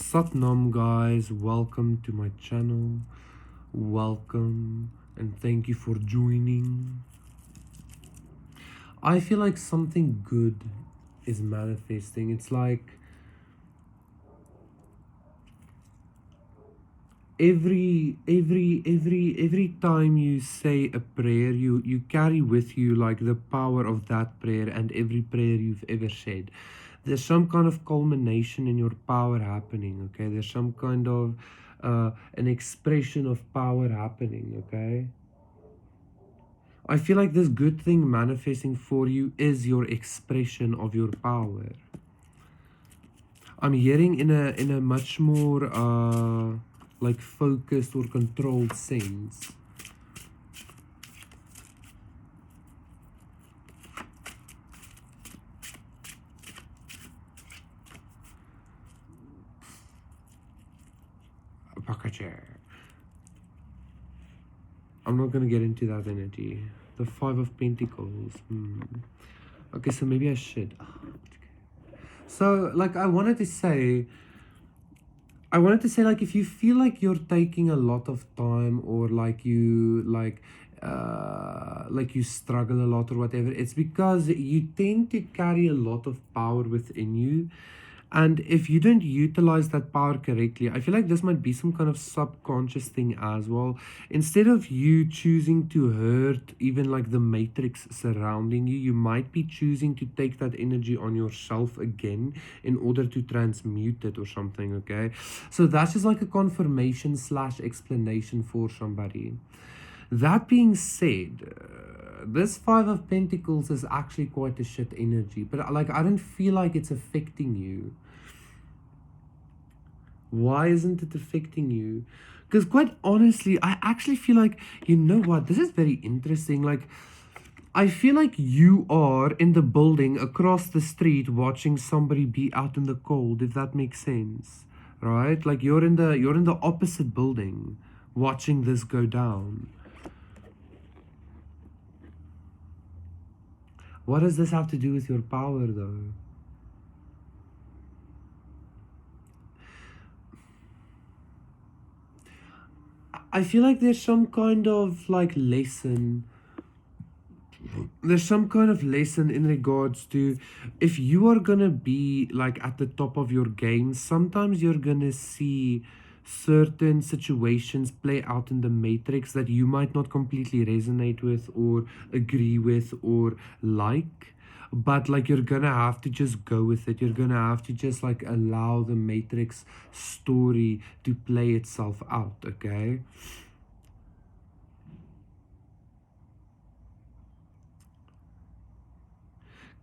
Satnam guys, welcome to my channel. Welcome and thank you for joining. I feel like something good is manifesting. It's like every time you say a prayer, you carry with you like the power of that prayer and every prayer you've ever said. There's some kind of culmination in your power happening, okay? There's some kind of an expression of power happening, okay? I feel like this good thing manifesting for you is your expression of your power. I'm hearing in a much more like focused or controlled sense. I'm not gonna get into that energy. The Five of Pentacles. Okay, so maybe I should. So, like, I wanted to say, like, if you feel like you're taking a lot of time or like you you struggle a lot or whatever, it's because you tend to carry a lot of power within you. And if you don't utilize that power correctly, I feel like this might be some kind of subconscious thing as well. Instead of you choosing to hurt even like the matrix surrounding you, you might be choosing to take that energy on yourself again in order to transmute it or something, okay? So that's just like a confirmation / explanation for somebody. That being said, this Five of Pentacles is actually quite a shit energy, but like I don't feel like it's affecting you. Why isn't it affecting you? Because quite honestly, I actually feel like, you know what, this is very interesting. Like, I feel like you are in the building across the street watching somebody be out in the cold, if that makes sense, right? Like you're in the opposite building watching this go down. What does this have to do with your power, though? I feel like there's some kind of like lesson. There's some kind of lesson in regards to, if you are gonna be like at the top of your game, sometimes you're gonna see certain situations play out in the matrix that you might not completely resonate with or agree with or like, but like you're gonna have to just go with it. You're gonna have to just like allow the matrix story to play itself out, okay?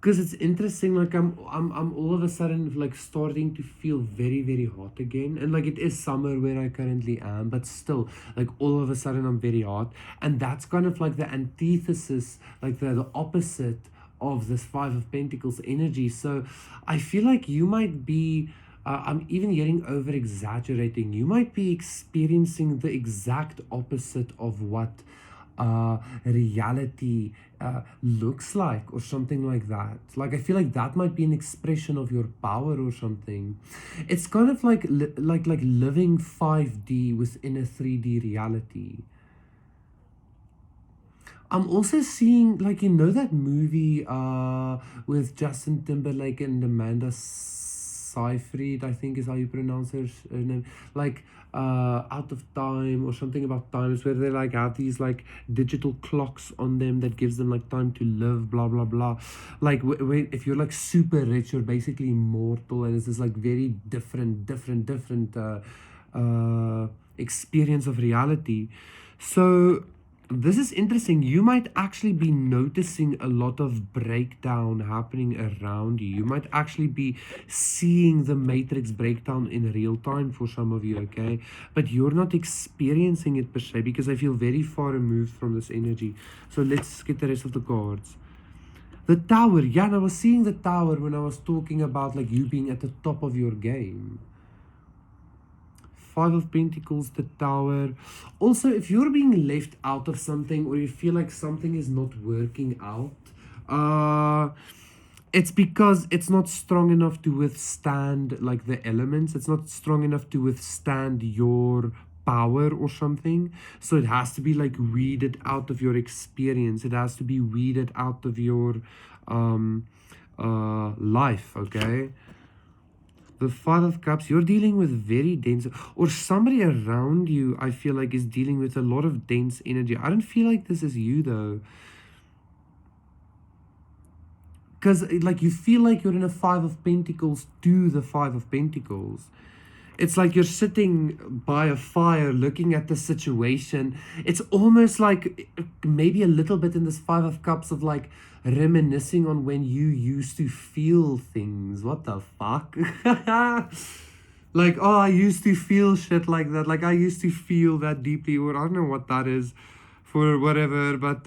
Because it's interesting, like I'm all of a sudden like starting to feel very hot again, and like it is summer where I currently am, but still like all of a sudden I'm very hot, and that's kind of like the antithesis, like the opposite of this Five of Pentacles energy. So I feel like you might be I'm even hearing over exaggerating. You might be experiencing the exact opposite of what reality looks like, or something like that. Like I feel like that might be an expression of your power or something. It's kind of like like living 5D within a 3D reality. I'm also seeing, like, you know that movie with Justin Timberlake and Amanda Seyfried, I think is how you pronounce her name, like Out of Time or something about times, where they like have these like digital clocks on them that gives them like time to live, blah blah blah. Like if you're like super rich, you're basically immortal, and it's this like very different experience of reality. So this is interesting. You might actually be noticing a lot of breakdown happening around you. You might actually be seeing the matrix breakdown in real time for some of you, okay? But you're not experiencing it per se, because I feel very far removed from this energy. So let's get the rest of the cards. The Tower. Yeah, and I was seeing the Tower when I was talking about like you being at the top of your game. Five of Pentacles, the Tower. Also, if you're being left out of something, or you feel like something is not working out, it's because it's not strong enough to withstand like the elements. It's not strong enough to withstand your power or something. So it has to be like weeded out of your experience. It has to be weeded out of your um life, okay? The Five of Cups, you're dealing with very dense, or somebody around you, I feel like, is dealing with a lot of dense energy. I don't feel like this is you though. Because like you feel like you're in a Five of Pentacles to the Five of Pentacles. It's like you're sitting by a fire looking at the situation. It's almost like maybe a little bit in this Five of Cups of like reminiscing on when you used to feel things. What the fuck? Like, oh, I used to feel shit like that. Like, I used to feel that deeply, or I don't know what that is for whatever, but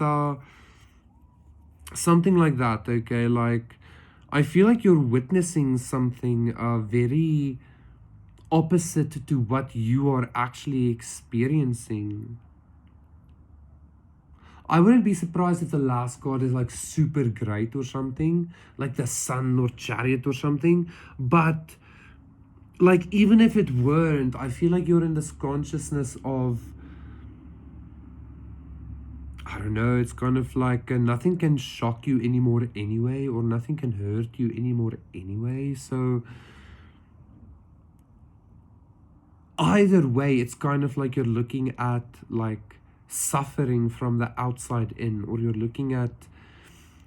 something like that, okay? Like, I feel like you're witnessing something very opposite to what you are actually experiencing. I wouldn't be surprised if the last card is like super great or something, like the Sun or Chariot or something, but like even if it weren't, I feel like you're in this consciousness of, I don't know, it's kind of like nothing can shock you anymore anyway, or nothing can hurt you anymore anyway. So either way, it's kind of like you're looking at like suffering from the outside in, or you're looking at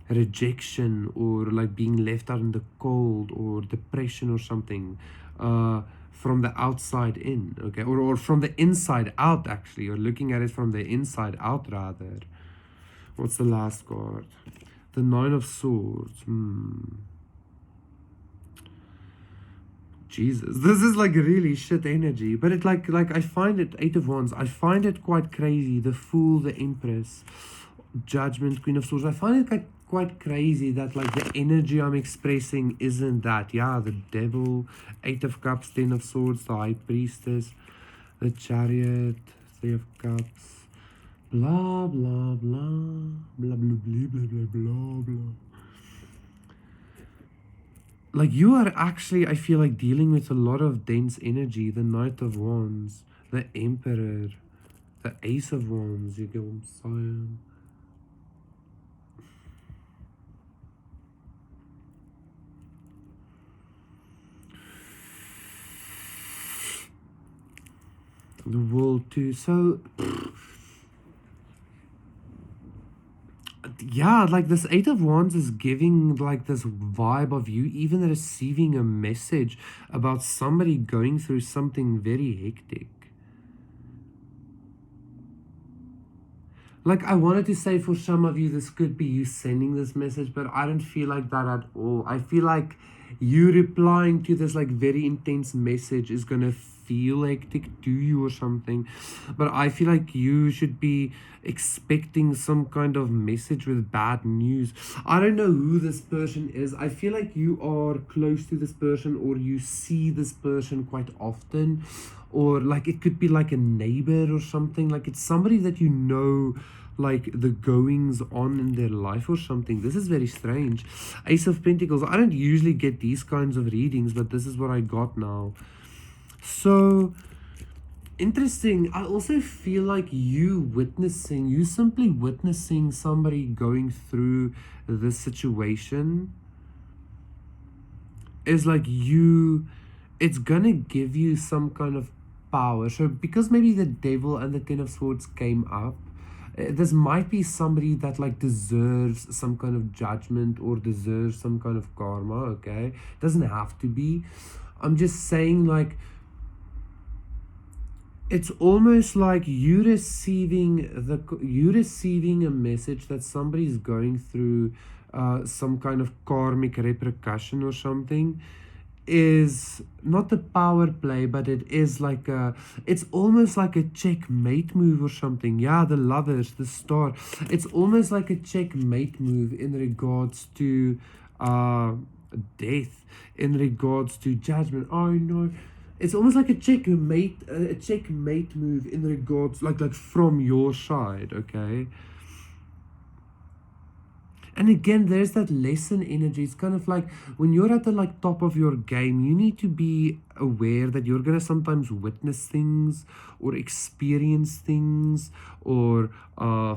rejection, or like being left out in the cold, or depression or something from the outside in, okay? Or from the inside out, actually. You're looking at it from the inside out, rather. What's the last card? The Nine of Swords. Jesus, this is like really shit energy. But it like I find it, Eight of Wands, I find it quite crazy. The Fool, the Empress, Judgment, Queen of Swords. I find it like quite crazy that like the energy I'm expressing isn't that. Yeah, the Devil, Eight of Cups, Ten of Swords, the High Priestess, the Chariot, Three of Cups, blah blah blah blah blah blah blah blah blah blah. Like you are actually, I feel like, dealing with a lot of dense energy. The Knight of Wands, the Emperor, the Ace of Wands. You get what I'm saying? The World too. So yeah, like this Eight of Wands is giving like this vibe of you even receiving a message about somebody going through something very hectic. Like I wanted to say for some of you this could be you sending this message, but I don't feel like that at all. I feel like you replying to this like very intense message is gonna feel hectic to you or something, but I feel like you should be expecting some kind of message with bad news. I don't know who this person is. I feel like you are close to this person, or you see this person quite often, or like it could be like a neighbor or something. Like it's somebody that you know, like the goings on in their life or something. This is very strange. Ace of Pentacles. I don't usually get these kinds of readings, but this is what I got now. So interesting. I also feel like you simply witnessing somebody going through this situation is like it's gonna give you some kind of power. So because maybe the Devil and the Ten of Swords came up, this might be somebody that like deserves some kind of judgment or deserves some kind of karma, okay? Doesn't have to be. I'm just saying, like, it's almost like you receiving a message that somebody's going through some kind of karmic repercussion or something, is not a power play, but it is like it's almost like a checkmate move or something. Yeah, the Lovers, the Star. It's almost like a checkmate move in regards to death, in regards to judgment. Oh no. It's almost like a checkmate move in regards, like from your side, okay? And again, there's that lesson energy. It's kind of like when you're at the like top of your game, you need to be aware that you're gonna sometimes witness things or experience things or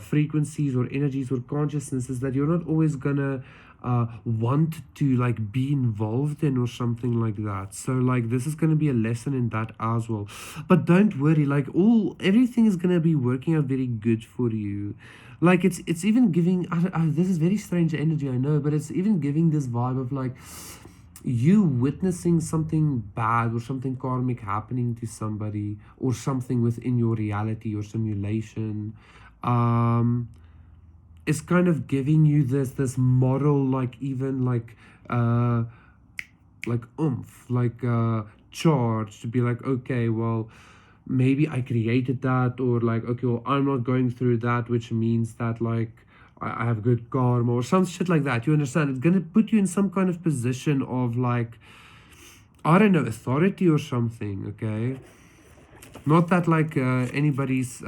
frequencies or energies or consciousnesses that you're not always gonna want to like be involved in or something like that. So like this is gonna be a lesson in that as well. But don't worry, like everything is gonna be working out very good for you. Like it's even giving this is very strange energy, I know, but it's even giving this vibe of like you witnessing something bad or something karmic happening to somebody or something within your reality or simulation. um is kind of giving you this moral, like even like oomph, like charge to be like, okay, well, maybe I created that, or like, okay, well, I'm not going through that, which means that like I have good karma or some shit like that. You understand? It's gonna put you in some kind of position of like, I don't know, authority or something. Okay, not that like anybody's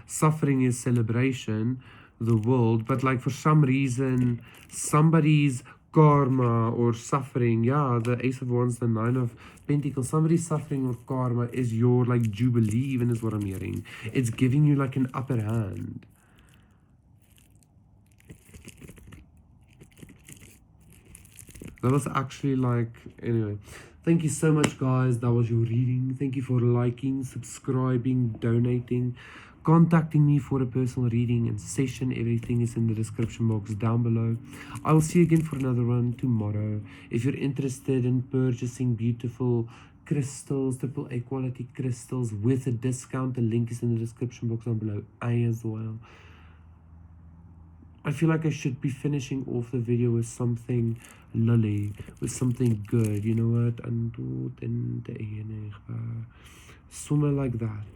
suffering is celebration, the world, but like for some reason somebody's karma or suffering, yeah, the Ace of Wands, the Nine of Pentacles, somebody's suffering or karma is your like jubilee, even is what I'm hearing. It's giving you like an upper hand. That was actually like, anyway. Thank you so much, guys. That was your reading. Thank you for liking, subscribing, donating, contacting me for a personal reading and session. Everything is in the description box down below. I will see you again for another one tomorrow. If you're interested in purchasing beautiful crystals, AAA quality crystals with a discount, the link is in the description box down below as well. I feel like I should be finishing off the video with something lully, with something good, you know what? And somewhere like that.